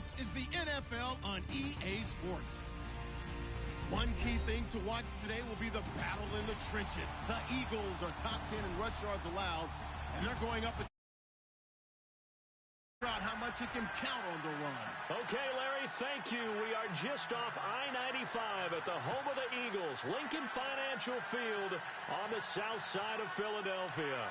This is the NFL on EA Sports. One key thing to watch today will be the battle in the trenches. The Eagles are top 10 in rush yards allowed, and they're going up out how much it can count on the run. Okay, Larry, thank you. We are just off I-95 at the home of the Eagles, Lincoln Financial Field on the south side of Philadelphia.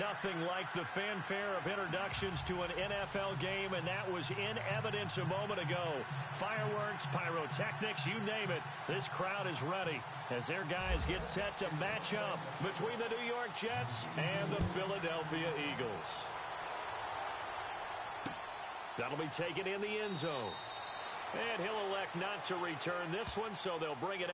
Nothing like the fanfare of introductions to an NFL game, and that was in evidence a moment ago. Fireworks, pyrotechnics, you name it. This crowd is ready as their guys get set to match up between the New York Jets and the Philadelphia Eagles. That'll be taken in the end zone. And he'll elect not to return this one, so they'll bring it.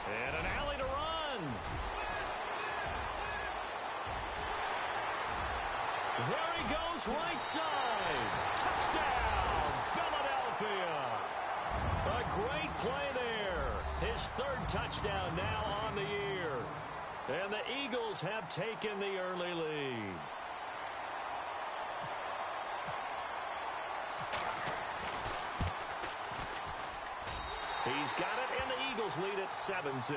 And an alley to run. There he goes, right side. Touchdown, Philadelphia. A great play there. His third touchdown now on the year. And the Eagles have taken the early lead. He's got it, and the Eagles lead at 7-zip.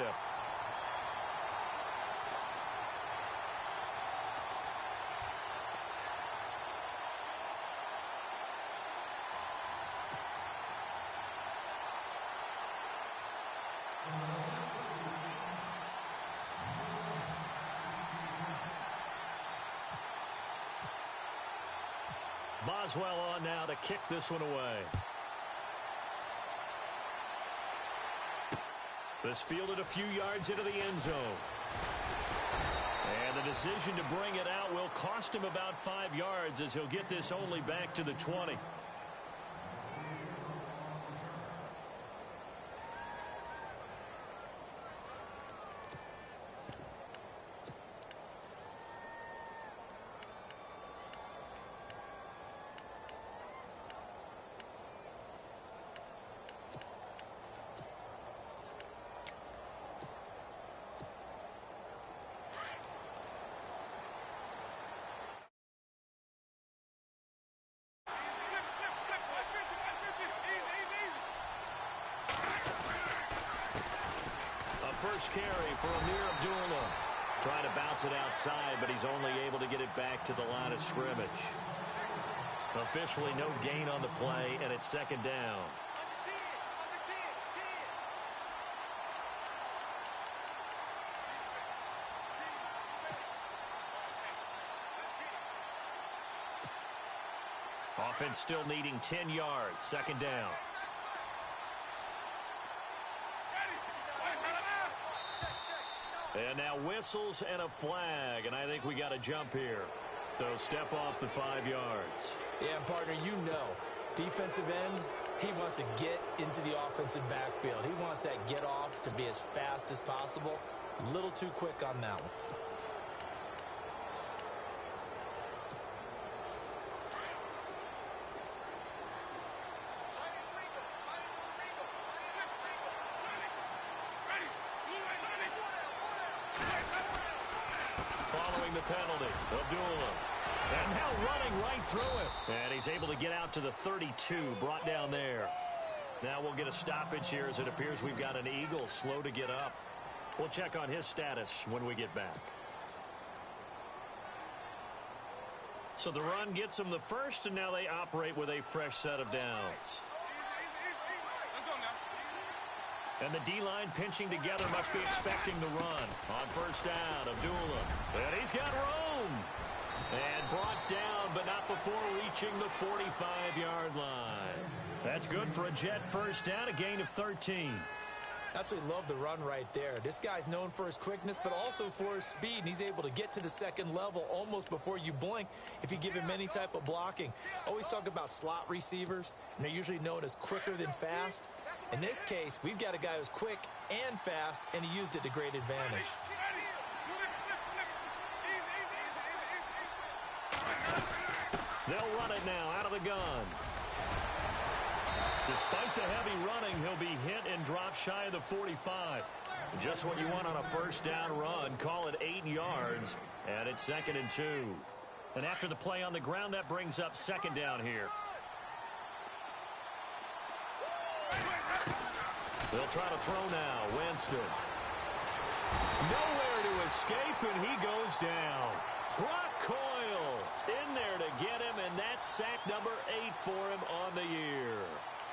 Boswell on now to kick this one away. This fielded a few yards into the end zone. And the decision to bring it out will cost him about 5 yards as he'll get this only back to the 20. First carry for Amir Abdullah. Trying to bounce it outside, but he's only able to get it back to the line of scrimmage. Officially no gain on the play, and it's second down. Offense still needing 10 yards. Second down. And now whistles and a flag, and I think we got a jump here. So step off the 5 yards. Yeah, partner, you know, defensive end, he wants to get into the offensive backfield. He wants that get off to be as fast as possible. A little too quick on that one. Following the penalty, Abdullah. And now running right through it. And he's able to get out to the 32, brought down there. Now we'll get a stoppage here as it appears we've got an Eagle slow to get up. We'll check on his status when we get back. So the run gets them the first, and now they operate with a fresh set of downs. And the D-line pinching together must be expecting the run. On first down, Abdullah. And he's got room. And brought down, but not before reaching the 45-yard line. That's good for a Jet first down, a gain of 13. Absolutely love the run right there. This guy's known for his quickness, but also for his speed. And he's able to get to the second level almost before you blink if you give him any type of blocking. Always talk about slot receivers, and they're usually known as quicker than fast. In this case, we've got a guy who's quick and fast, and he used it to great advantage. They'll run it now out of the gun. Despite the heavy running, he'll be hit and drop shy of the 45. Just what you want on a first down run. Call it 8 yards, and it's 2nd and 2. And after the play on the ground, that brings up 2nd down here. They'll try to throw now. Winston. Nowhere to escape, and he goes down. Brock Coyle in there to get him, and that's sack number 8 for him on the year.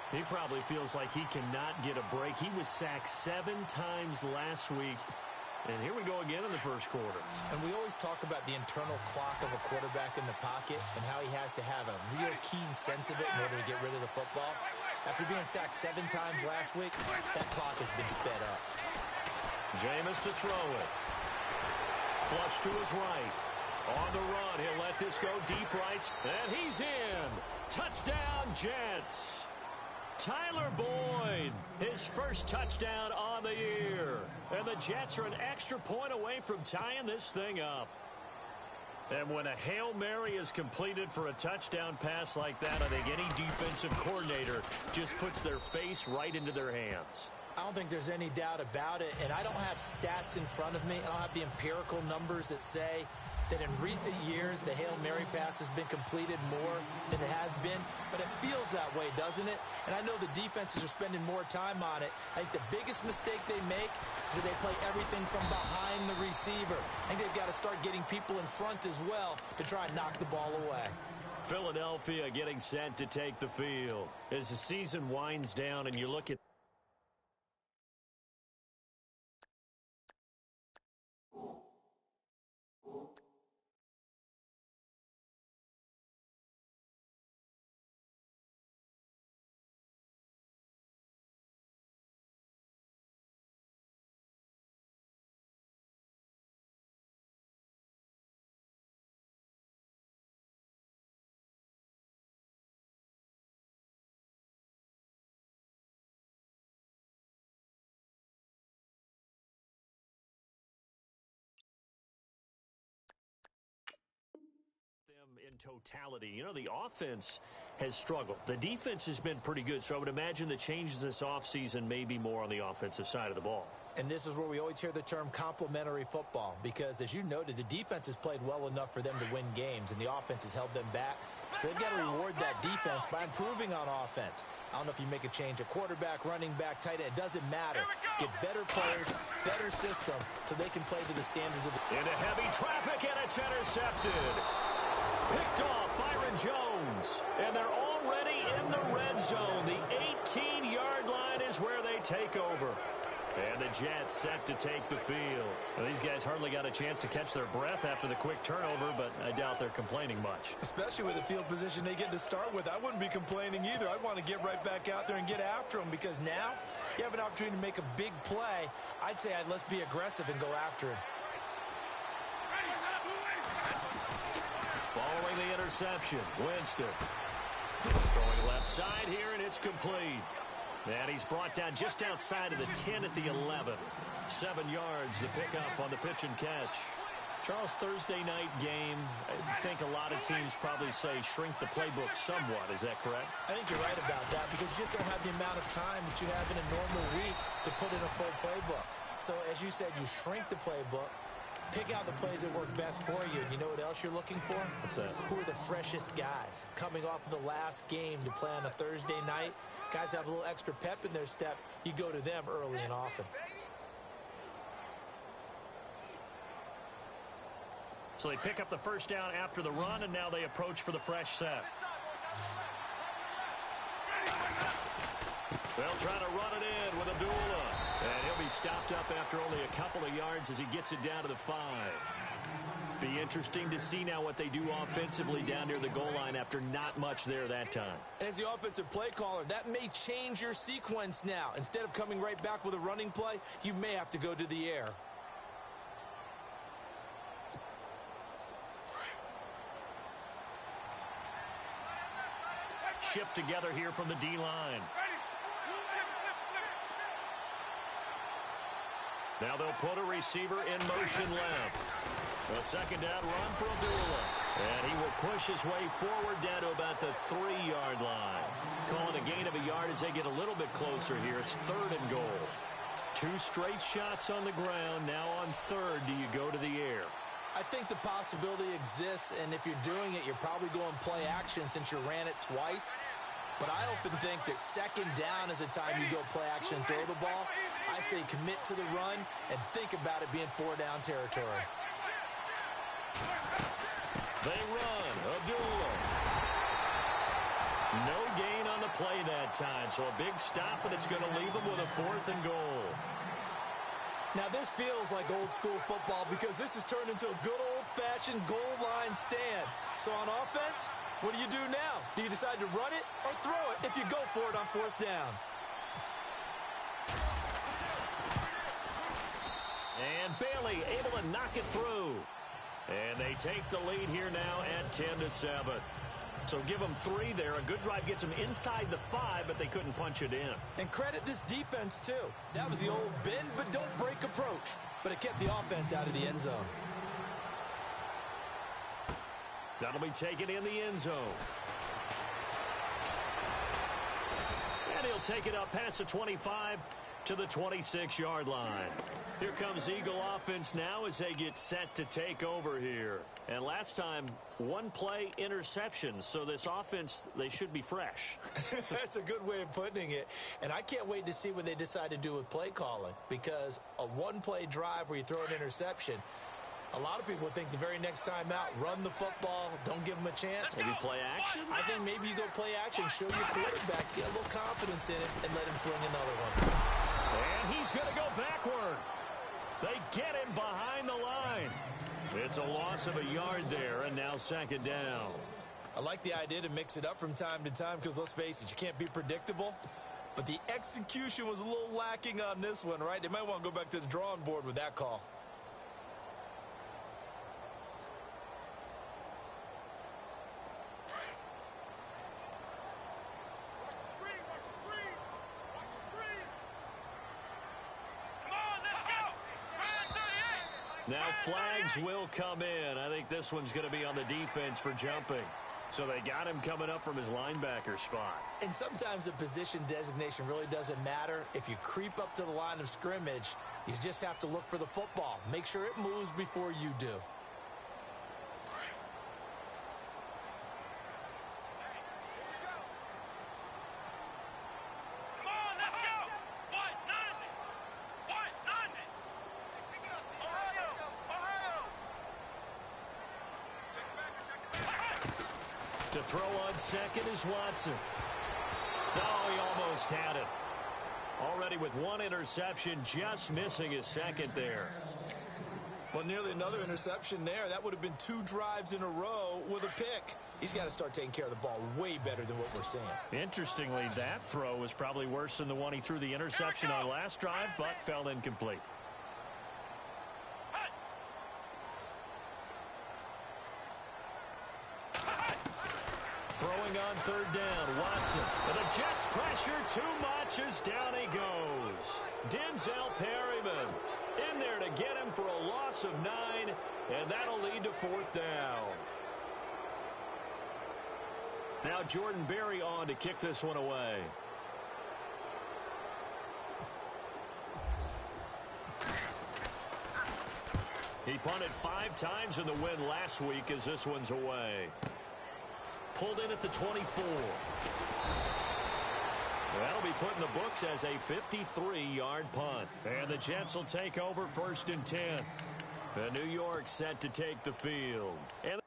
He probably feels like he cannot get a break. He was sacked 7 times last week. And here we go again in the first quarter. And we always talk about the internal clock of a quarterback in the pocket and how he has to have a real keen sense of it in order to get rid of the football. After being sacked 7 times last week, that clock has been sped up. Jameis to throw it. Flush to his right. On the run, he'll let this go deep right. And he's in. Touchdown, Jets. Tyler Boyd, his first touchdown on the year. And the Jets are an extra point away from tying this thing up. And when a Hail Mary is completed for a touchdown pass like that, I think any defensive coordinator just puts their face right into their hands. I don't think there's any doubt about it, and I don't have stats in front of me. I don't have the empirical numbers that say that in recent years the Hail Mary pass has been completed more than it has been, but it feels that way, doesn't it? And I know the defenses are spending more time on it. I think the biggest mistake they make is that they play everything from behind the receiver. I think they've got to start getting people in front as well to try and knock the ball away. Philadelphia getting set to take the field. As the season winds down and you look at in totality, you know, the offense has struggled. The defense has been pretty good, so I would imagine the changes this offseason may be more on the offensive side of the ball. And this is where we always hear the term complementary football, because as you noted, the defense has played well enough for them to win games, and the offense has held them back. So they've got to reward that defense by improving on offense. I don't know if you make a change at quarterback, running back, tight end. It doesn't matter. Get better players, better system, so they can play to the standards of the... Into heavy traffic, and it's intercepted. Picked off Byron Jones, and they're already in the red zone. The 18-yard line is where they take over. And the Jets set to take the field. Well, these guys hardly got a chance to catch their breath after the quick turnover, but I doubt they're complaining much. Especially with the field position they get to start with. I wouldn't be complaining either. I'd want to get right back out there and get after them, because now you have an opportunity to make a big play. I'd say let's be aggressive and go after him. Following the interception, Winston. Throwing left side here, and it's complete. And he's brought down just outside of the 10 at the 11. 7 yards to pick up on the pitch and catch. Charles, Thursday night game, I think a lot of teams probably say shrink the playbook somewhat. Is that correct? I think you're right about that, because you just don't have the amount of time that you have in a normal week to put in a full playbook. So as you said, you shrink the playbook. Pick out the plays that work best for you. And you know what else you're looking for? What's that? Who are the freshest guys coming off of the last game to play on a Thursday night? Guys have a little extra pep in their step. You go to them early and often. So they pick up the first down after the run, and now they approach for the fresh set. They'll try to run it in with Abdullah. And he'll be stopped up after only a couple of yards as he gets it down to the 5. Be interesting to see now what they do offensively down near the goal line after not much there that time. As the offensive play caller, that may change your sequence now. Instead of coming right back with a running play, you may have to go to the air. Shift together here from the D-line. Now they'll put a receiver in motion left. A second down run for Abdullah. And he will push his way forward down to about the 3-yard line. Calling a gain of a yard as they get a little bit closer here. It's 3rd and goal. 2 straight shots on the ground. Now on 3rd, do you go to the air? I think the possibility exists, and if you're doing it, you're probably going play action since you ran it twice. But I often think that 2nd down is a time you go play action and throw the ball. I say commit to the run and think about it being 4-down territory. They run. Abdullah. No gain on the play that time, so a big stop, and it's going to leave them with a 4th and goal. Now, this feels like old-school football because this has turned into a good old-fashioned goal line stand. So on offense, what do you do now? Do you decide to run it or throw it if you go for it on 4th down? And Bailey able to knock it through. And they take the lead here now at 10-7. So give them 3 there. A good drive gets them inside the 5, but they couldn't punch it in. And credit this defense, too. That was the old bend but don't break approach. But it kept the offense out of the end zone. That'll be taken in the end zone. And he'll take it up past the 25 to the 26-yard line. Here comes Eagle offense now as they get set to take over here. And last time, 1 play interception. So this offense, they should be fresh. That's a good way of putting it. And I can't wait to see what they decide to do with play calling. Because a 1-play drive where you throw an interception, a lot of people think the very next time out, run the football, don't give them a chance. Maybe play action? I think maybe you go play action, show your quarterback, get a little confidence in it, and let him fling another one. And he's going to go backward. They get him behind the line. It's a loss of a yard there, and now 2nd down. I like the idea to mix it up from time to time because, let's face it, you can't be predictable. But the execution was a little lacking on this one, right? They might want to go back to the drawing board with that call. Now flags will come in. I think this one's going to be on the defense for jumping. So they got him coming up from his linebacker spot. And sometimes the position designation really doesn't matter. If you creep up to the line of scrimmage, you just have to look for the football. Make sure it moves before you do. To throw on 2nd is Watson. Oh, he almost had it. Already with 1 interception, just missing his 2nd there. Well, nearly another interception there. That would have been 2 drives in a row with a pick. He's got to start taking care of the ball way better than what we're seeing. Interestingly, that throw was probably worse than the one he threw the interception on last drive, but fell incomplete. Throwing on 3rd down, Watson. And the Jets pressure too much as down he goes. Denzel Perryman in there to get him for a loss of 9, and that'll lead to 4th down. Now Jordan Berry on to kick this one away. He punted 5 times in the win last week as this one's away. Pulled in at the 24. That'll be put in the books as a 53-yard punt. And the Jets will take over 1st and 10. And New York set to take the field. And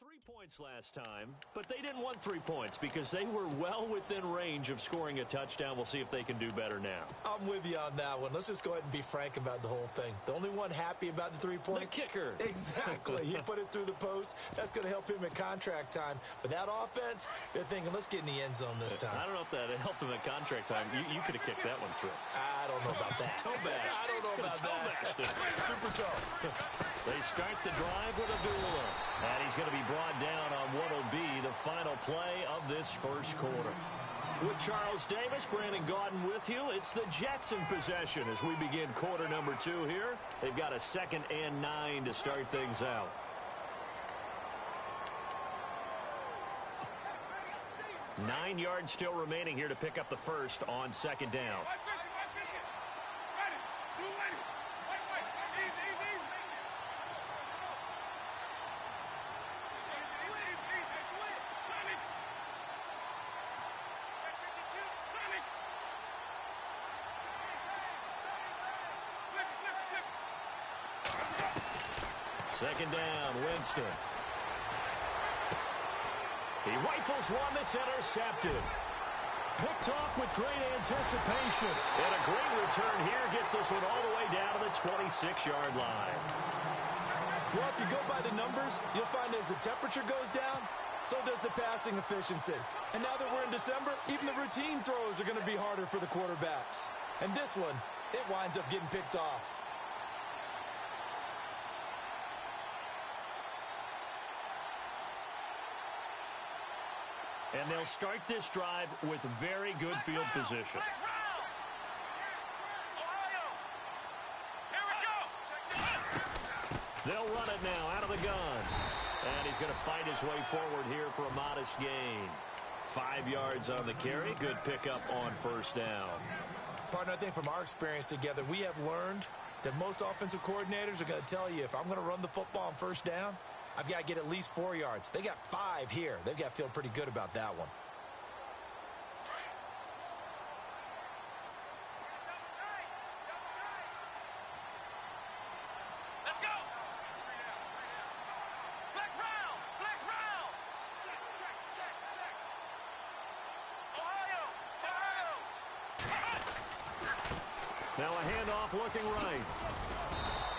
3 points last time, but they didn't want 3 points because they were well within range of scoring a touchdown. We'll see if they can do better now. I'm with you on that one. Let's just go ahead and be frank about the whole thing. The only one happy about the 3-point? The kicker. Exactly. He put it through the post. That's going to help him at contract time. But that offense, they're thinking, let's get in the end zone this time. I don't know if that helped him at contract time. You could have kicked that one through. I don't know about that. Toe bash. I don't know about that. Super toe. They start the drive with Abdullah. And he's going to be brought down on what will be the final play of this first quarter. With Charles Davis, Brandon Gaudin with you. It's the Jets in possession as we begin quarter number 2 here. They've got a 2nd and 9 to start things out. Nine yards still remaining here to pick up the first on 2nd down. Second down, Winston. He rifles one that's intercepted. Picked off with great anticipation. And a great return here gets this one all the way down to the 26-yard line. Well, if you go by the numbers, you'll find as the temperature goes down, so does the passing efficiency. And now that we're in December, even the routine throws are going to be harder for the quarterbacks. And this one, it winds up getting picked off. And they'll start this drive with very good field position. They'll run it now out of the gun. And he's going to fight his way forward here for a modest gain. 5 yards on the carry. Good pickup on first down. Partner, I think from our experience together, we have learned that most offensive coordinators are going to tell you, if I'm going to run the football on first down, I've got to get at least 4 yards. They got 5 here. They've got to feel pretty good about that one. Let's go. Flex round. Flex round. Check. Ohio. Now a handoff looking right.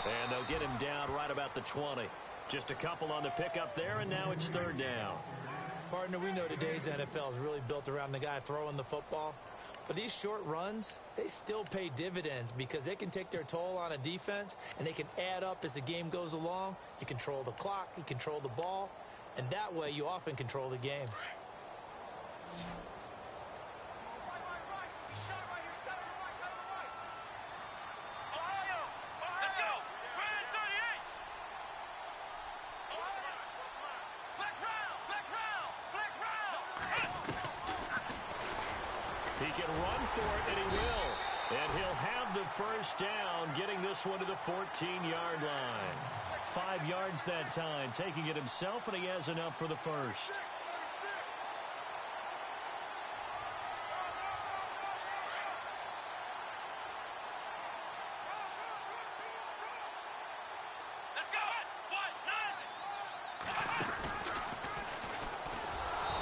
And they'll get him down right about the 20. Just a couple on the pickup there, and now it's 3rd down. Partner, we know today's NFL is really built around the guy throwing the football. But these short runs, they still pay dividends because they can take their toll on a defense, and they can add up as the game goes along. You control the clock, you control the ball, and that way you often control the game. First down, getting this one to the 14-yard line. 5 yards that time, taking it himself, and he has enough for the first.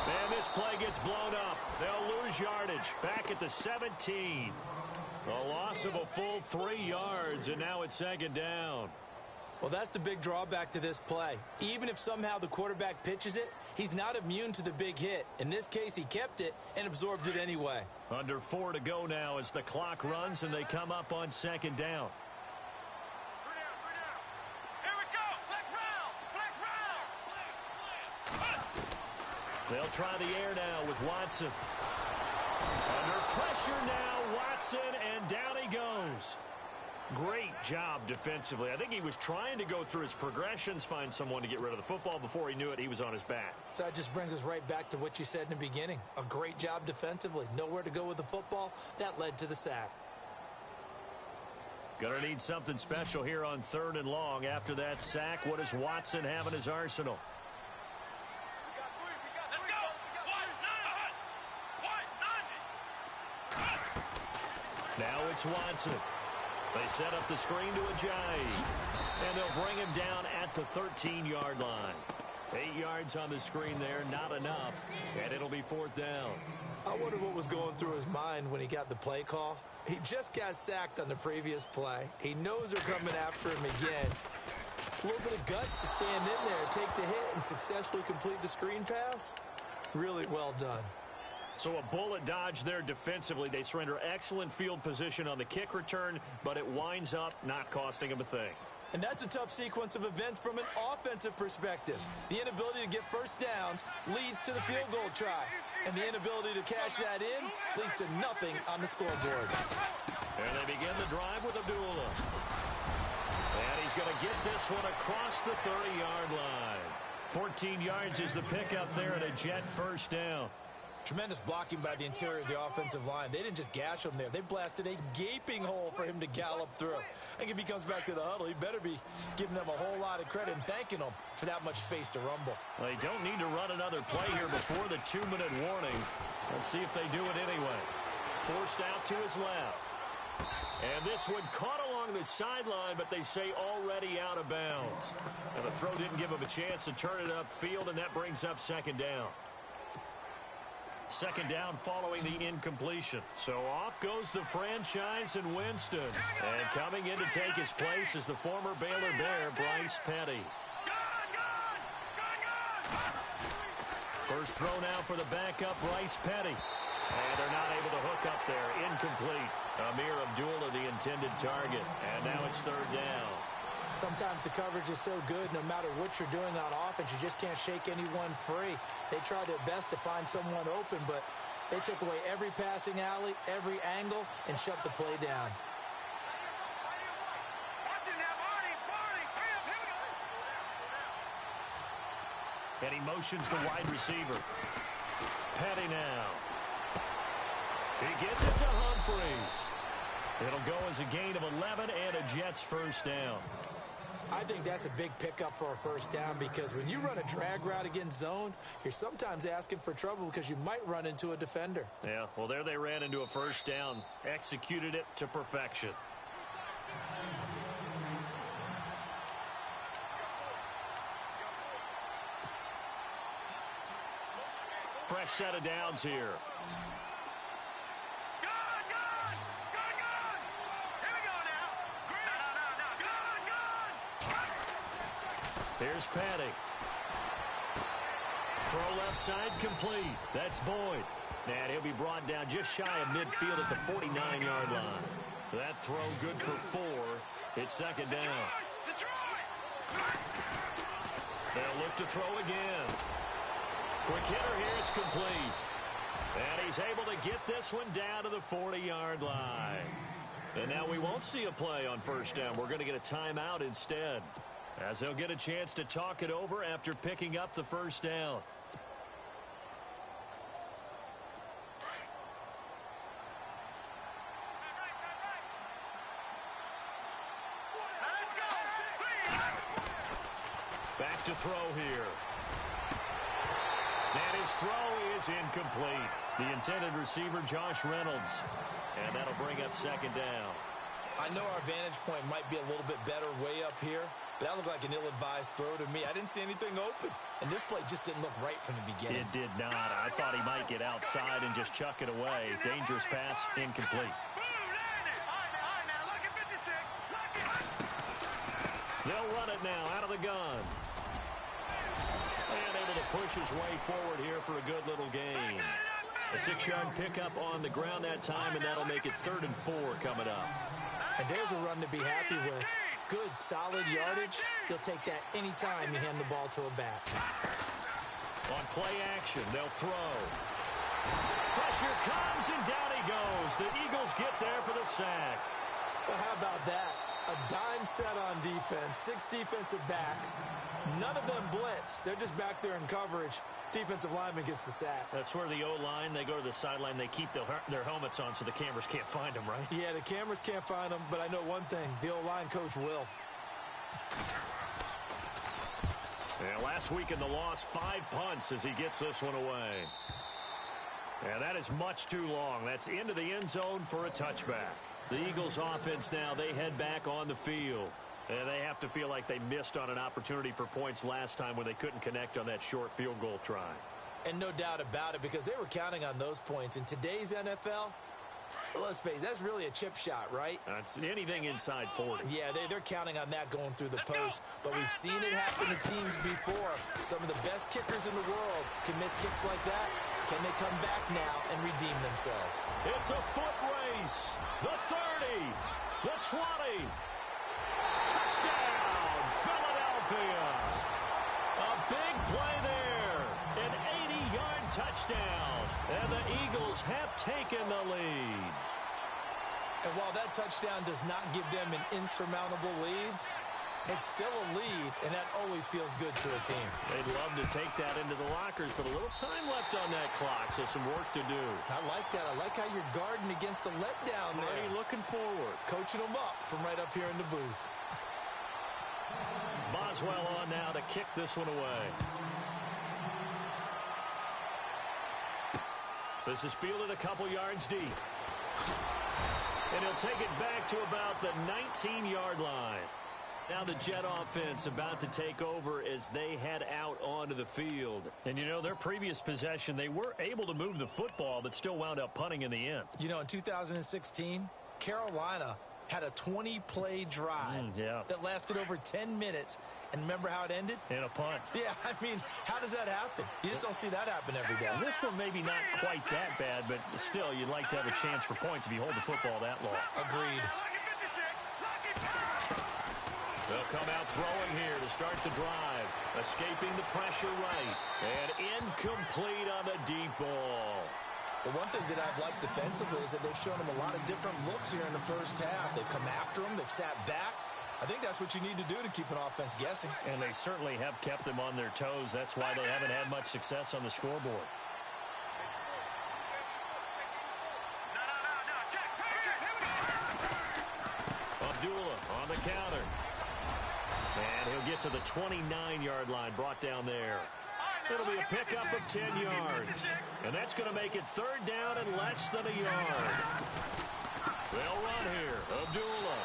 And this play gets blown up. They'll lose yardage. Back at the 17. A loss of a full 3 yards, and now it's 2nd down. Well, that's the big drawback to this play. Even if somehow the quarterback pitches it, he's not immune to the big hit. In this case, he kept it and absorbed it anyway. Under 4 to go now as the clock runs, and they come up on 2nd down. Here we go. Flex round. They'll try the air now with Watson. Under pressure now, Watson, and down he goes. Great job defensively. I think he was trying to go through his progressions, find someone to get rid of the football. Before he knew it, he was on his back. So that just brings us right back to what you said in the beginning. A great job defensively. Nowhere to go with the football. That led to the sack. Gonna need something special here on 3rd and long. After that sack, what does Watson have in his arsenal? Now it's Watson. They set up the screen to Ajayi. And they'll bring him down at the 13-yard line. 8 yards on the screen there, not enough, and it'll be 4th down. I wonder what was going through his mind when he got the play call. He just got sacked on the previous play. He knows they're coming after him again. A little bit of guts to stand in there, take the hit, and successfully complete the screen pass. Really well done. So a bullet dodge there defensively. They surrender excellent field position on the kick return, but it winds up not costing them a thing. And that's a tough sequence of events from an offensive perspective. The inability to get first downs leads to the field goal try. And the inability to cash that in leads to nothing on the scoreboard. And they begin the drive with Abdullah. And he's going to get this one across the 30-yard line. 14 yards is the pickup there and a Jet first down. Tremendous blocking by the interior of the offensive line. They didn't just gash him there. They blasted a gaping hole for him to gallop through. I think if he comes back to the huddle, he better be giving them a whole lot of credit and thanking them for that much space to rumble. Well, they don't need to run another play here before the 2-minute warning. Let's see if they do it anyway. Forced out to his left. And this one caught along the sideline, but they say already out of bounds. And the throw didn't give him a chance to turn it upfield, and that brings up 2nd down. 2nd down following the incompletion. So off goes the franchise and Winston. And coming in to take his place is the former Baylor Bear, Bryce Petty. First throw now for the backup, Bryce Petty. And they're not able to hook up there. Incomplete. Amir Abdullah, the intended target. And now it's 3rd down. Sometimes the coverage is so good, no matter what you're doing on offense, you just can't shake anyone free. They try their best to find someone open, but they took away every passing alley, every angle, and shut the play down. And he motions the wide receiver. Petty now. He gets it to Humphreys. It'll go as a gain of 11 and a Jets first down. I think that's a big pickup for a first down because when you run a drag route against zone, you're sometimes asking for trouble because you might run into a defender. Yeah, well, there they ran into a first down, executed it to perfection. Fresh set of downs here. Here's Petty. Throw left side complete. That's Boyd. And he'll be brought down just shy of midfield at the 49-yard line. That throw good for 4. It's 2nd down. They'll look to throw again. Quick hitter here. It's complete. And he's able to get this one down to the 40-yard line. And now we won't see a play on first down. We're going to get a timeout instead, as they'll get a chance to talk it over after picking up the first down. Back to throw here. And his throw is incomplete. The intended receiver, Josh Reynolds. And that'll bring up 2nd down. I know our vantage point might be a little bit better way up here, but that looked like an ill-advised throw to me. I didn't see anything open, and this play just didn't look right from the beginning. It did not. I thought he might get outside and just chuck it away. Dangerous pass, incomplete. They'll run it now out of the gun. And able to push his way forward here for a good little gain. A 6-yard pickup on the ground that time, and that'll make it 3rd and 4 coming up. And there's a run to be happy with. Good, solid yardage. They'll take that anytime you hand the ball to a back. On play action, they'll throw. Pressure comes, and down he goes. The Eagles get there for the sack. Well, how about that? A dime set on defense, 6 defensive backs. None of them blitz. They're just back there in coverage. Defensive lineman gets the sack. That's where the O-line, they go to the sideline, they keep their helmets on so the cameras can't find them, right? Yeah, the cameras can't find them, but I know one thing. The O-line coach will. Yeah, last week in the loss, 5 punts as he gets this one away. And that is much too long. That's into the end zone for a touchback. The Eagles offense now, they head back on the field. And they have to feel like they missed on an opportunity for points last time when they couldn't connect on that short field goal try. And no doubt about it, because they were counting on those points. In today's NFL, let's face it, that's really a chip shot, right? That's anything inside 40. Yeah, they're counting on that going through the post. But we've seen it happen to teams before. Some of the best kickers in the world can miss kicks like that. Can they come back now and redeem themselves? It's a foot race. The 30, the 20. Touchdown, Philadelphia. A big play there. An 80-yard touchdown. And the Eagles have taken the lead. And while that touchdown does not give them an insurmountable lead, it's still a lead, and that always feels good to a team. They'd love to take that into the lockers, but a little time left on that clock, so some work to do. I like that. I like how you're guarding against a letdown there. Already looking forward. Coaching them up from right up here in the booth. Boswell on now to kick this one away. This is fielded a couple yards deep. And he'll take it back to about the 19-yard line. Now the Jet offense about to take over as they head out onto the field. And, you know, their previous possession, they were able to move the football, but still wound up punting in the end. You know, in 2016, Carolina had a 20-play drive that lasted over 10 minutes. And remember how it ended? In a punt. Yeah, I mean, how does that happen? You just don't see that happen every day. This one maybe not quite that bad, but still, you'd like to have a chance for points if you hold the football that long. Agreed. They'll come out throwing here to start the drive. Escaping the pressure right. And incomplete on the deep ball. The one thing that I've liked defensively is that they've shown them a lot of different looks here in the first half. They've come after them. They've sat back. I think that's what you need to do to keep an offense guessing. And they certainly have kept them on their toes. That's why they haven't had much success on the scoreboard. Abdullah on the counter. And he'll get to the 29-yard line, brought down there. It'll be a pickup of 10 yards. And that's going to make it third down and less than a yard. They'll run here. Abdullah.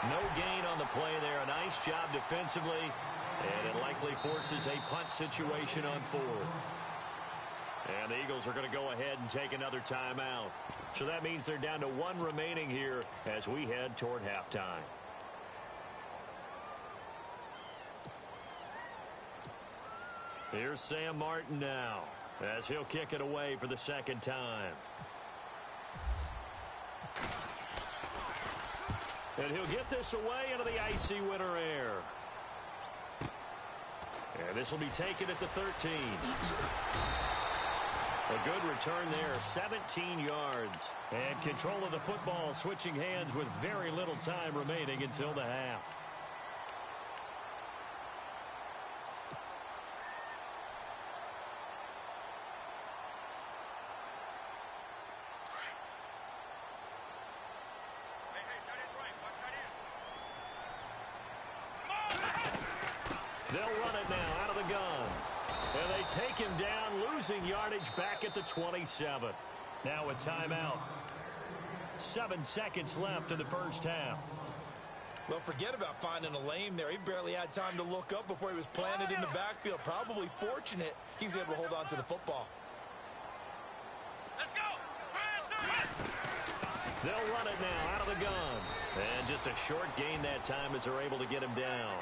No gain on the play there. A nice job defensively. And it likely forces a punt situation on fourth. And the Eagles are going to go ahead and take another timeout. So that means they're down to one remaining here as we head toward halftime. Here's Sam Martin now as he'll kick it away for the second time. And he'll get this away into the icy winter air. And this will be taken at the 13. A good return there, 17 yards. And control of the football switching hands with very little time remaining until the half. They'll run it now out of the gun. And they take him down, losing yardage back at the 27. Now a timeout. 7 seconds left in the first half. Well, forget about finding a lane there. He barely had time to look up before he was planted in the backfield. Probably fortunate he was able to hold on to the football. Let's go. They'll run it now out of the gun. And just a short gain that time as they're able to get him down.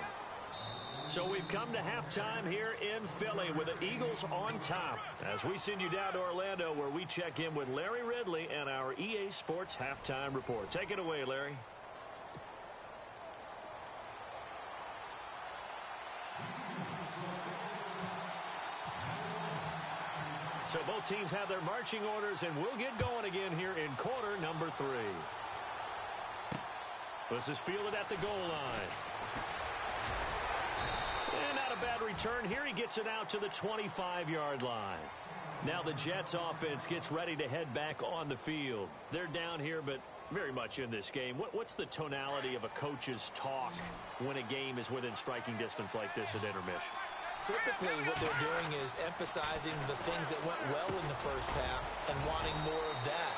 So we've come to halftime here in Philly with the Eagles on top as we send you down to Orlando where we check in with Larry Ridley and our EA Sports Halftime Report. Take it away, Larry. So both teams have their marching orders, and we'll get going again here in quarter number 3. This is fielded at the goal line. And not a bad return here. He gets it out to the 25-yard line. Now the Jets offense gets ready to head back on the field. They're down here, but very much in this game. What's the tonality of a coach's talk when a game is within striking distance like this at intermission? Typically, what they're doing is emphasizing the things that went well in the first half and wanting more of that.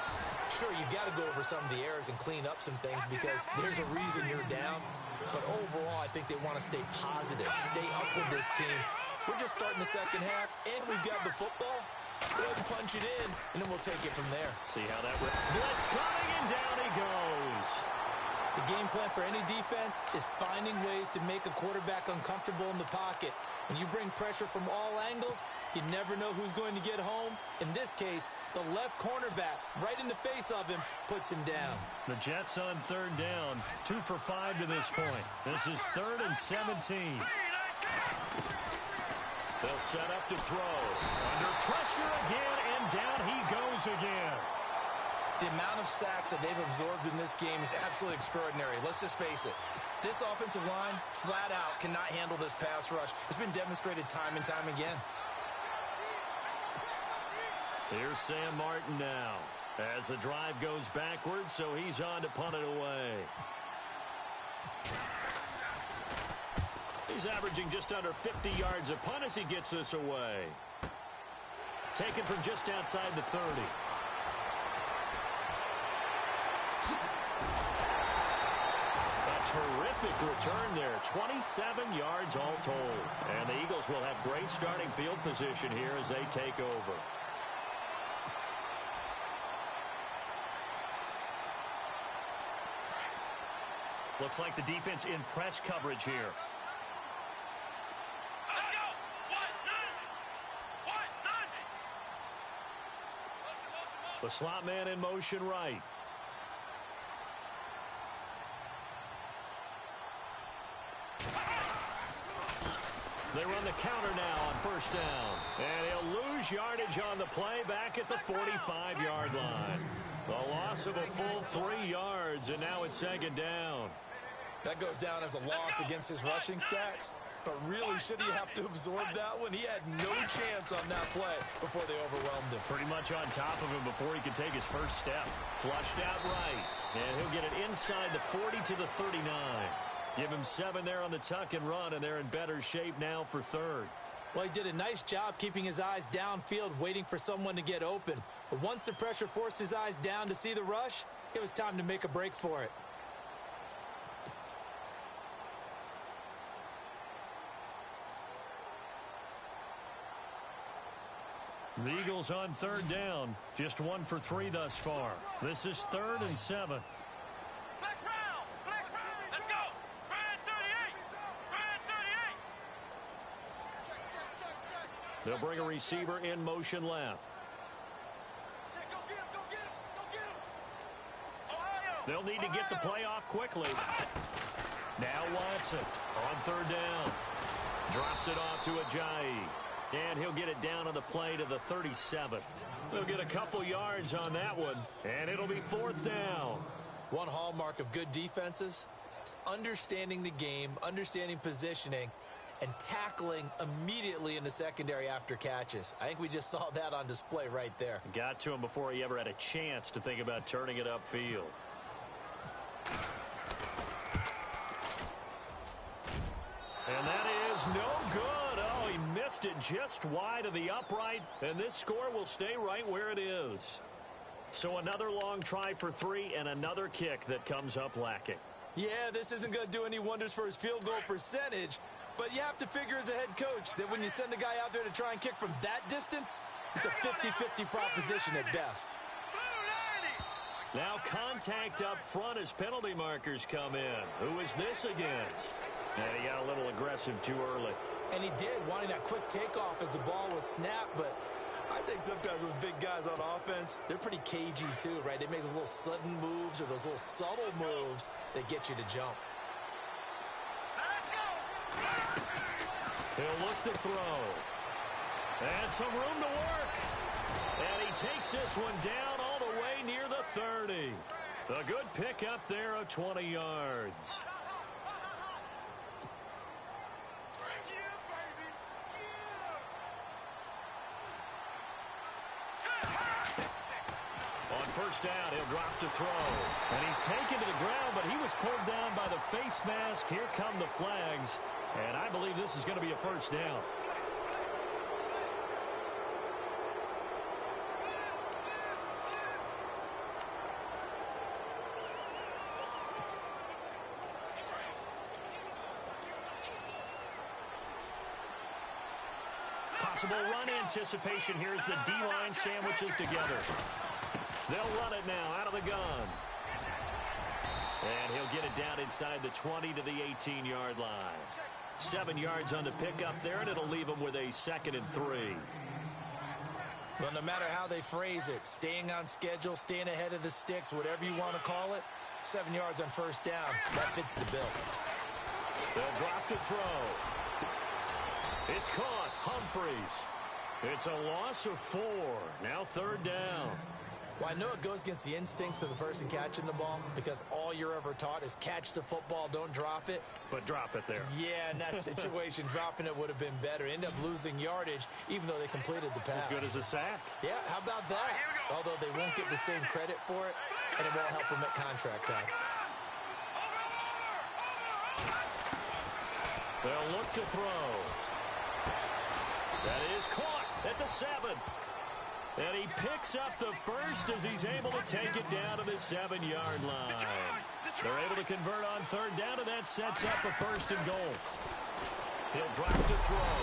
Sure, you've got to go over some of the errors and clean up some things because there's a reason you're down. But overall, I think they want to stay positive, stay up with this team. We're just starting the second half, and we've got the football. Let's go ahead and punch it in, and then we'll take it from there. See how that blitz coming, and down he goes. The game plan for any defense is finding ways to make a quarterback uncomfortable in the pocket. When you bring pressure from all angles, you never know who's going to get home. In this case, the left cornerback, right in the face of him, puts him down. The Jets on third down, 2 for 5 to this point. This is 3rd and 17. They'll set up to throw. Under pressure again, and down he goes again. The amount of sacks that they've absorbed in this game is absolutely extraordinary. Let's just face it. This offensive line, flat out, cannot handle this pass rush. It's been demonstrated time and time again. Here's Sam Martin now. As the drive goes backwards, so he's on to punt it away. He's averaging just under 50 yards a punt as he gets this away. Taken from just outside the 30. Terrific return there. 27 yards all told. And the Eagles will have great starting field position here as they take over. Looks like the defense in press coverage here. Let's go. What? The slot man in motion right. They run the counter now on first down. And he'll lose yardage on the play back at the 45-yard line. The loss of a full 3 yards, and now it's second down. That goes down as a loss against his rushing stats. But really, should he have to absorb that one? He had no chance on that play before they overwhelmed him. Pretty much on top of him before he could take his first step. Flushed out right. And he'll get it inside the 40 to the 39. Give him 7 there on the tuck and run, and they're in better shape now for third. Well, he did a nice job keeping his eyes downfield, waiting for someone to get open. But once the pressure forced his eyes down to see the rush, it was time to make a break for it. The Eagles on third down. Just 1 for 3 thus far. This is 3rd and 7. Flex round. Let's go. Brand 38. They'll bring a receiver in motion left. Go get him. Ohio. They'll need to get the play off quickly. Now Watson on third down. Drops it off to Ajayi. And he'll get it down on the play to the 37. They'll get a couple yards on that one, and it'll be 4th down. One hallmark of good defenses is understanding the game, understanding positioning, and tackling immediately in the secondary after catches. I think we just saw that on display right there. Got to him before he ever had a chance to think about turning it upfield. And that is no good. Oh, he missed it just wide of the upright, and this score will stay right where it is. So another long try for 3 and another kick that comes up lacking. Yeah, this isn't going to do any wonders for his field goal percentage, but you have to figure as a head coach that when you send a guy out there to try and kick from that distance, it's a 50-50 proposition at best. Now contact up front as penalty markers come in. Who is this against? And he got a little aggressive too early. And he did, wanting that quick takeoff as the ball was snapped, but I think sometimes those big guys on offense, they're pretty cagey too, right? They make those little sudden moves or those little subtle moves that get you to jump. Let's go. He'll look to throw. And some room to work. And he takes this one down all the way near the 30. A good pickup there of 20 yards. First down, he'll drop to throw. And he's taken to the ground, but he was pulled down by the face mask. Here come the flags. And I believe this is going to be a first down. Possible run anticipation here as the D-line sandwiches together. They'll run it now out of the gun. And he'll get it down inside the 20 to the 18-yard line. 7 yards on the pickup there, and it'll leave him with a 2nd and 3. Well, no matter how they phrase it, staying on schedule, staying ahead of the sticks, whatever you want to call it, 7 yards on first down, that fits the bill. They'll drop to throw. It's caught. Humphreys. It's a loss of 4. Now 3rd down. Well, I know it goes against the instincts of the person catching the ball because all you're ever taught is catch the football, don't drop it. But drop it there. Yeah, in that situation, dropping it would have been better. End up losing yardage, even though they completed the pass. As good as a sack. Yeah, how about that? Although they won't get the same credit for it, and it won't help them at contract time. They'll look to throw. That is caught at the 7. And he picks up the first as he's able to take it down to the 7-yard line. They're able to convert on 3rd down, and that sets up a 1st and goal. He'll drop to throw.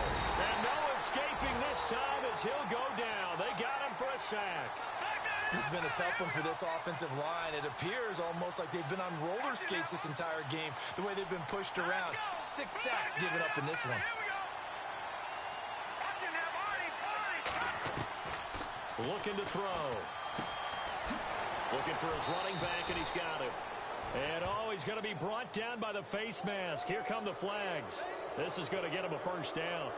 And no escaping this time as he'll go down. They got him for a sack. This has been a tough one for this offensive line. It appears almost like they've been on roller skates this entire game, the way they've been pushed around. 6 sacks given up in this one. Looking to throw. Looking for his running back, and he's got him. And, he's going to be brought down by the face mask. Here come the flags. This is going to get him a 1st down.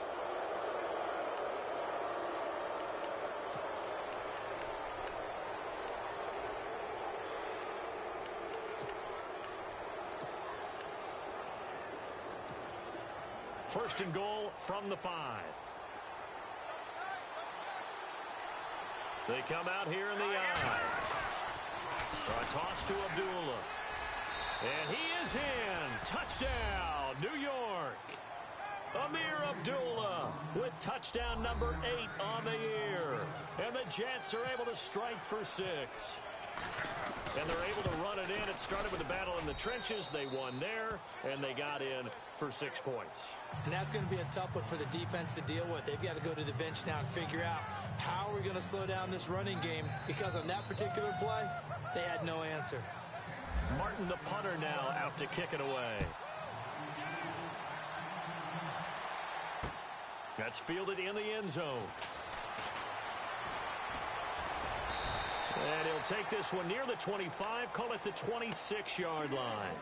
First and goal from the 5. They come out here in the eye. A toss to Abdullah. And he is in. Touchdown, New York. Amir Abdullah with touchdown number 8 on the year. And the Jets are able to strike for 6. And they're able to run it in. It started with a battle in the trenches. They won there, and they got in for 6 points. And that's going to be a tough one for the defense to deal with. They've got to go to the bench now and figure out how we're going to slow down this running game, because on that particular play, they had no answer. Martin, the punter, now out to kick it away. That's fielded in the end zone. And he'll take this one near the 25, call it the 26-yard line.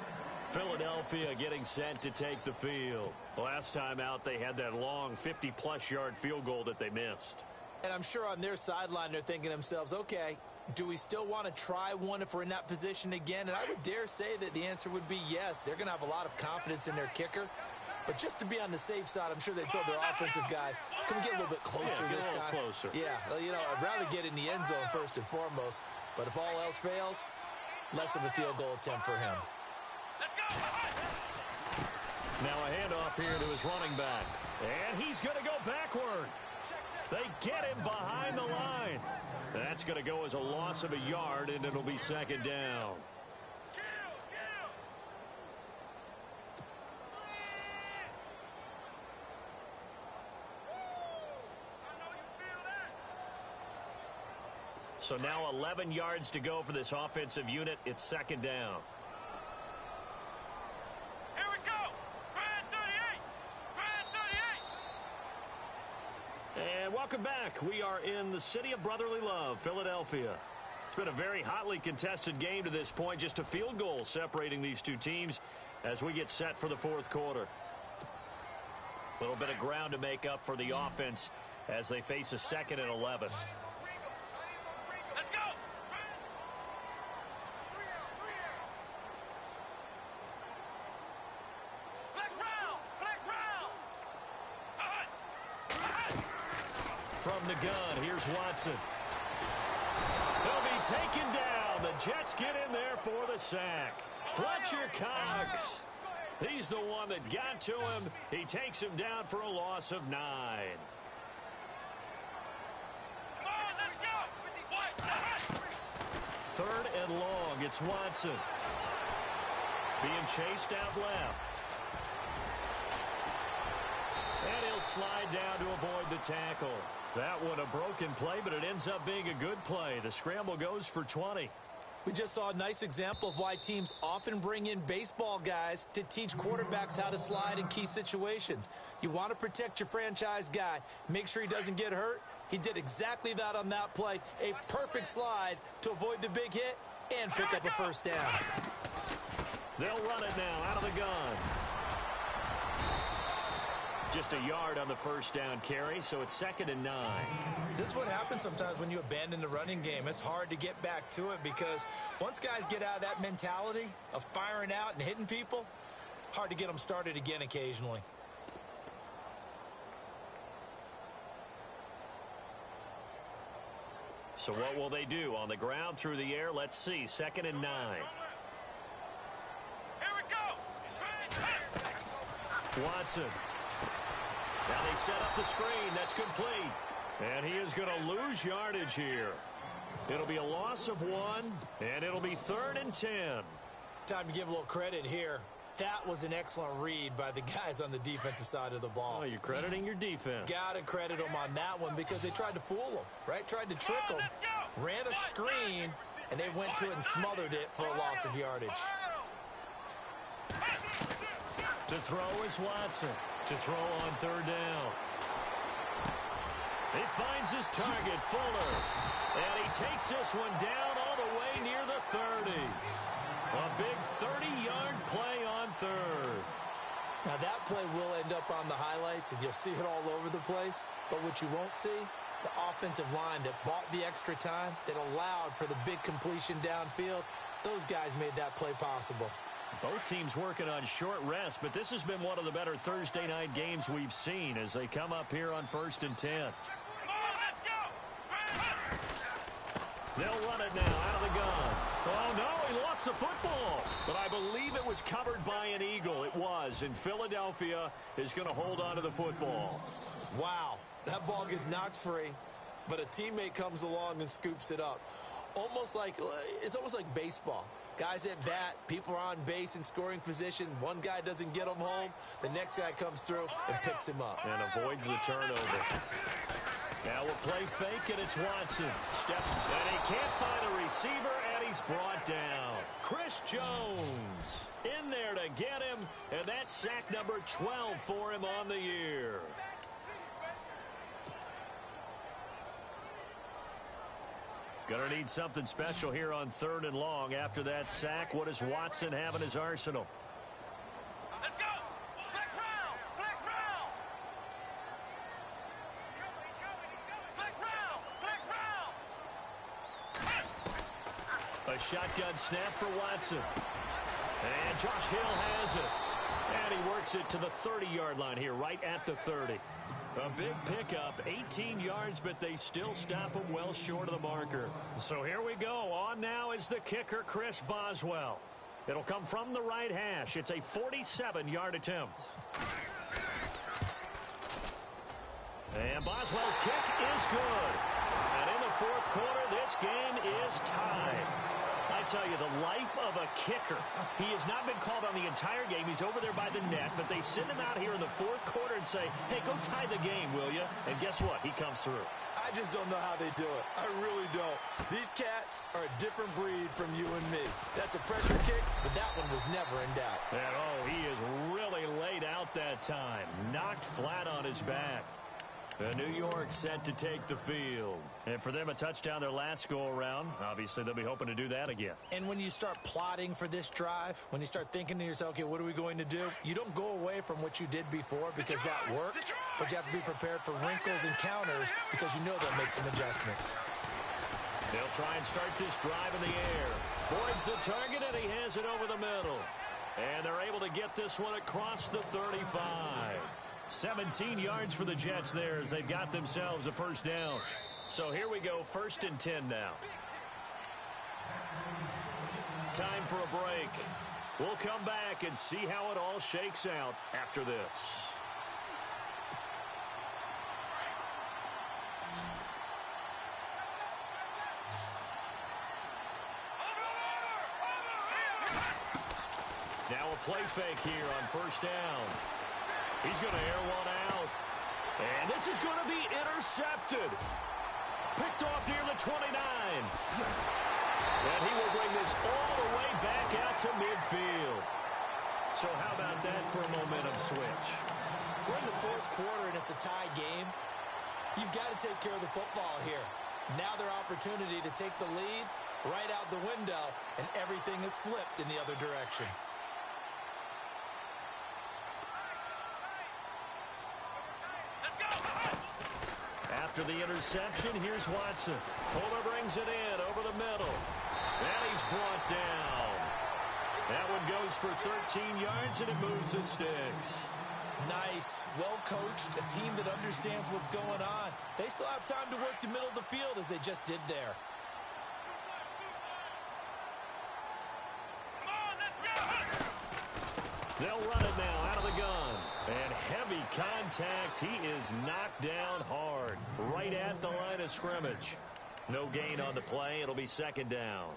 Philadelphia getting set to take the field. Last time out, they had that long 50-plus yard field goal that they missed. And I'm sure on their sideline, they're thinking to themselves, okay, do we still want to try one if we're in that position again? And I would dare say that the answer would be yes. They're going to have a lot of confidence in their kicker. But just to be on the safe side, I'm sure they told their offensive guys, can we get a little bit closer this time? Closer. Yeah, well, I'd rather get in the end zone first and foremost. But if all else fails, less of a field goal attempt for him. Now a handoff here to his running back. And he's going to go backward. They get him behind the line. That's going to go as a loss of a yard, and it'll be 2nd down. So now 11 yards to go for this offensive unit. It's 2nd down. Here we go. Grand 38. Grand 38. And welcome back. We are in the city of brotherly love, Philadelphia. It's been a very hotly contested game to this point. Just a field goal separating these two teams as we get set for the 4th quarter. A little bit of ground to make up for the offense as they face a 2nd and 11. Let's go. Flex round. Flex round. From the gun, here's Watson. He'll be taken down. The Jets get in there for the sack. Fletcher Cox. He's the one that got to him. He takes him down for a loss of 9. Come on, let's go. 3rd and long. It's Watson. Being chased out left. And he'll slide down to avoid the tackle. That one a broken play, but it ends up being a good play. The scramble goes for 20. We just saw a nice example of why teams often bring in baseball guys to teach quarterbacks how to slide in key situations. You want to protect your franchise guy. Make sure he doesn't get hurt. He did exactly that on that play. A perfect slide to avoid the big hit and pick up a first down. They'll run it now out of the gun. Just a yard on the first down carry, so it's 2nd and 9. This is what happens sometimes when you abandon the running game. It's hard to get back to it because once guys get out of that mentality of firing out and hitting people, hard to get them started again occasionally. So what will they do? On the ground, through the air, let's see. 2nd and 9. Here we go. Watson. Now they set up the screen. That's complete. And he is going to lose yardage here. It'll be a loss of 1, and it'll be 3rd and 10. Time to give a little credit here. That was an excellent read by the guys on the defensive side of the ball. Oh, you're crediting your defense. Got to credit them on that one because they tried to fool them, right? Tried to trick them, ran a screen, and they went to it and smothered it for a loss of yardage. To throw is Watson. To throw on 3rd down. He finds his target, Fuller. And he takes this one down all the way near the 30. A big 30-yard play on 3rd. Now that play will end up on the highlights, and you'll see it all over the place. But what you won't see, the offensive line that bought the extra time, that allowed for the big completion downfield, those guys made that play possible. Both teams working on short rest, but this has been one of the better Thursday night games we've seen as they come up here on 1st and 10. They'll run it now out of the gun. Oh, no, he lost the football. But I believe it was covered by an Eagle. It was, and Philadelphia is going to hold on to the football. Wow, that ball gets knocked free, but a teammate comes along and scoops it up. It's almost like baseball. Guys at bat, people are on base in scoring position. One guy doesn't get him home. The next guy comes through and picks him up. And avoids the turnover. Now we'll play fake, and it's Watson. Steps, and he can't find a receiver, and he's brought down. Chris Jones in there to get him, and that's sack number 12 for him on the year. Gonna need something special here on 3rd and long. After that sack, what does Watson have in his arsenal? Let's go. Flex round. Flex round. Flex round. Flex round. A shotgun snap for Watson. And Josh Hill has it. And he works it to the 30-yard line here, right at the 30. A big pickup, 18 yards, but they still stop him well short of the marker. So here we go. On now is the kicker, Chris Boswell. It'll come from the right hash. It's a 47-yard attempt. And Boswell's kick is good. And in the 4th quarter, this game is tied. I tell you, the life of a kicker. He has not been called on the entire game. He's over there by the net, but they send him out here in the 4th quarter and say, hey, go tie the game, will you? And guess what? He comes through. I just don't know how they do it. I really don't. These cats are a different breed from you and me. That's a pressure kick, but that one was never in doubt. And, oh, he is really laid out that time. Knocked flat on his back. New York set to take the field. And for them, a touchdown their last go-around. Obviously, they'll be hoping to do that again. And when you start plotting for this drive, when you start thinking to yourself, okay, what are we going to do? You don't go away from what you did before because that worked, but you have to be prepared for wrinkles and counters because you know they'll make some adjustments. They'll try and start this drive in the air. Boyd's the target, and he has it over the middle. And they're able to get this one across the 35. 17 yards for the Jets there as they've got themselves a first down. So here we go, 1st and 10 now. Time for a break. We'll come back and see how it all shakes out after this. Now a play fake here on 1st down. He's going to air one out. And this is going to be intercepted. Picked off near the 29. And he will bring this all the way back out to midfield. So how about that for a momentum switch? We're in the fourth quarter, and it's a tie game. You've got to take care of the football here. Now their opportunity to take the lead right out the window, and everything is flipped in the other direction. After the interception, here's Watson. Fuller brings it in over the middle. And he's brought down. That one goes for 13 yards, and it moves the sticks. Nice, well-coached, a team that understands what's going on. They still have time to work the middle of the field as they just did there. They'll run it now out of the gun. And heavy contact. He is knocked down hard right at the line of scrimmage. No gain on the play. It'll be second down.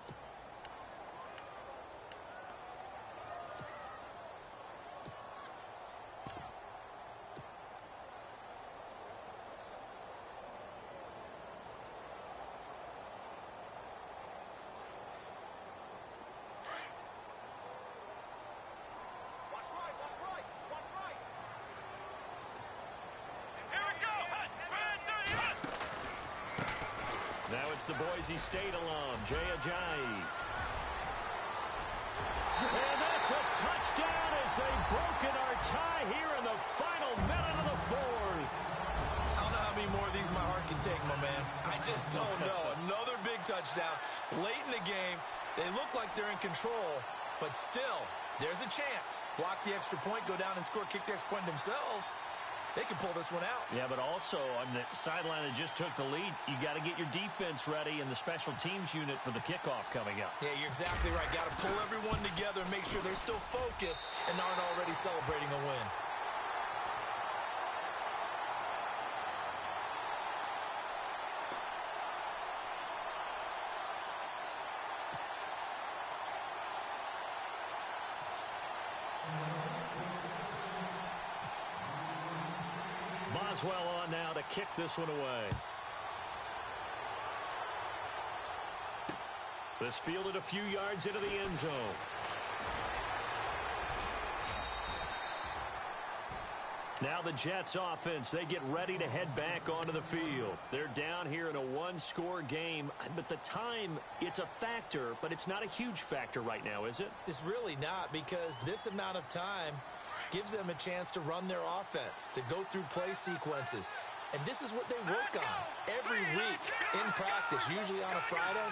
Now it's the Boise State alum, Jay Ajayi. And that's a touchdown as they've broken our tie here in the final minute of the fourth. I don't know how many more of these my heart can take, my man. I just don't know. Another big touchdown. Late in the game, they look like they're in control, but still, there's a chance. Block the extra point, go down and score, kick the extra point themselves. They can pull this one out. Yeah, but also on the sideline that just took the lead, you got to get your defense ready and the special teams unit for the kickoff coming up. Yeah, you're exactly right. Got to pull everyone together and make sure they're still focused and aren't already celebrating a win. Boswell on now to kick this one away. This fielded a few yards into the end zone. Now the Jets offense, they get ready to head back onto the field. They're down here in a one-score game, but the time, it's a factor, but it's not a huge factor right now, is it? It's really not, because this amount of time gives them a chance to run their offense, to go through play sequences. And this is what they work on every week in practice, usually on a Friday.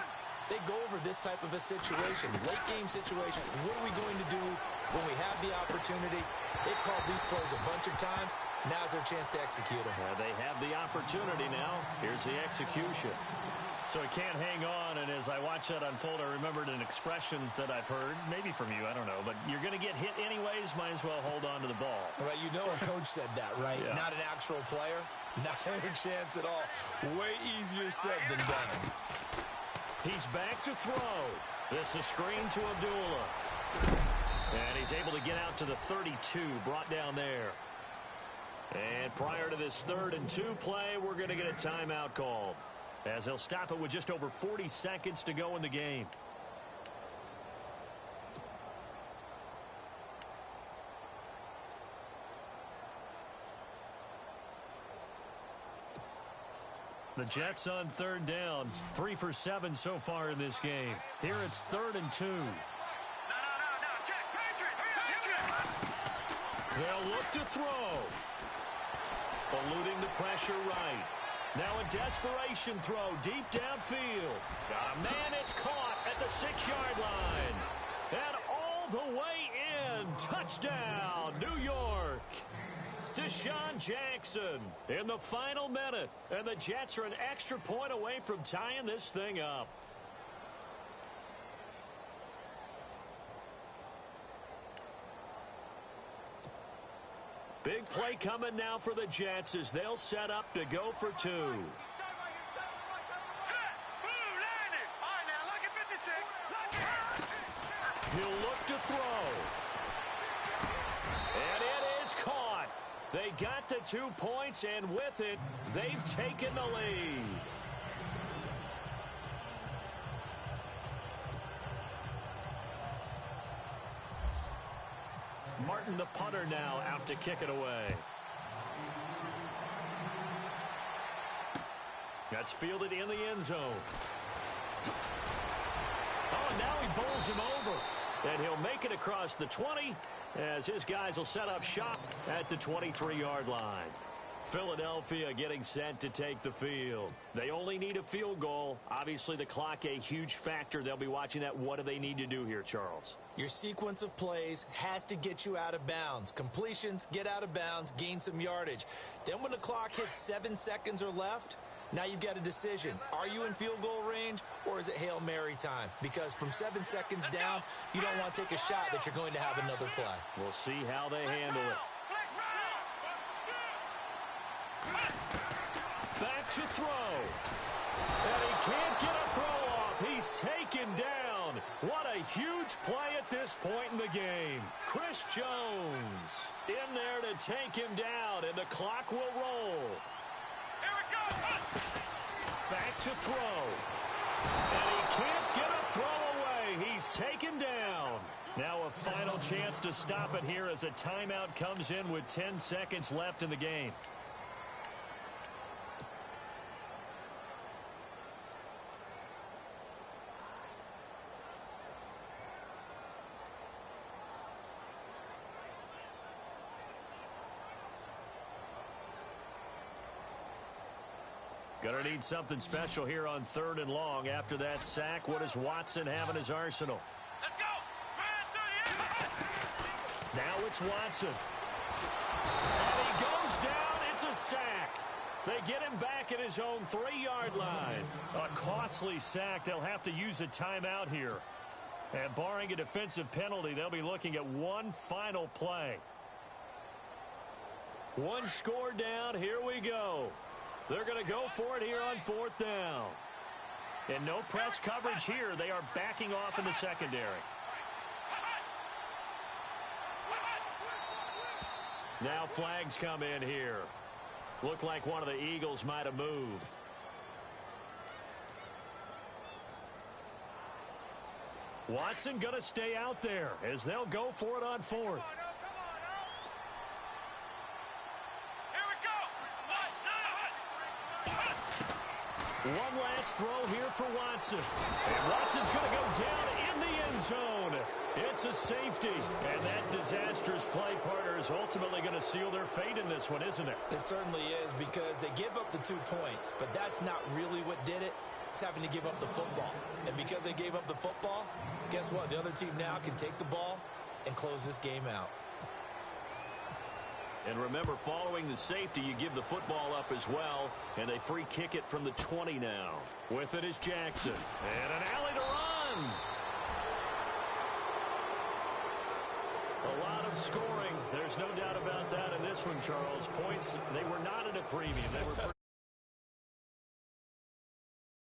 They go over this type of a situation, late game situation. What are we going to do when we have the opportunity? They've called these plays a bunch of times. Now's their chance to execute them. They have the opportunity now. Here's the execution. So it can't hang on, and as I watch that unfold, I remembered an expression that I've heard, maybe from you, I don't know, but you're going to get hit anyways, might as well hold on to the ball. Right, you know a coach said that, right? Yeah. Not an actual player, not a chance at all. Way easier said than done. He's back to throw. This is screen to Abdullah. And he's able to get out to the 32, brought down there. And prior to this 3rd and 2 play, we're going to get a timeout called, as they'll stop it with just over 40 seconds to go in the game. The Jets on 3rd down, 3 for 7 so far in this game. Here it's 3rd and 2. No, Jack, Patriot! They'll look to throw. Eluding the pressure right. Now a desperation throw deep downfield. Man, it's caught at the 6-yard line. And all the way in. Touchdown, New York. Deshaun Jackson in the final minute. And the Jets are an extra point away from tying this thing up. Big play coming now for the Jets as they'll set up to go for 2. He'll look to throw. And it is caught. They got the 2 points, and with it, they've taken the lead. Martin, the punter, now out to kick it away. That's fielded in the end zone. Oh, and now he bowls him over. And he'll make it across the 20 as his guys will set up shop at the 23-yard line. Philadelphia getting set to take the field. They only need a field goal. Obviously, the clock a huge factor. They'll be watching that. What do they need to do here, Charles? Your sequence of plays has to get you out of bounds. Completions, get out of bounds, gain some yardage. Then when the clock hits 7 seconds or left, now you've got a decision. Are you in field goal range, or is it Hail Mary time? Because from 7 seconds down, you don't want to take a shot that you're going to have another play. We'll see how they handle it. Back to throw. And he can't get a throw off. He's taken down. What a huge play at this point in the game. Chris Jones in there to take him down, and the clock will roll. Here we go. Back to throw. And he can't get a throw away. He's taken down. Now a final chance to stop it here as a timeout comes in with 10 seconds left in the game. Gonna need something special here on 3rd and long. After that sack, what does Watson have in his arsenal? Let's go. Now it's Watson. And he goes down. It's a sack. They get him back at his own 3-yard line. A costly sack. They'll have to use a timeout here. And barring a defensive penalty, they'll be looking at one final play. One score down. Here we go. They're going to go for it here on 4th down. And no press coverage here. They are backing off in the secondary. Now flags come in here. Looked like one of the Eagles might have moved. Watson going to stay out there as they'll go for it on 4th. One last throw here for Watson. And Watson's going to go down in the end zone. It's a safety. And that disastrous play, partner, is ultimately going to seal their fate in this one, isn't it? It certainly is, because they give up the 2 points. But that's not really what did it. It's having to give up the football. And because they gave up the football, guess what? The other team now can take the ball and close this game out. And remember, following the safety, you give the football up as well, and they free kick it from the 20 now. With it is Jackson. And an alley to run. A lot of scoring. There's no doubt about that in this one, Charles. Points, they were not at a premium. They were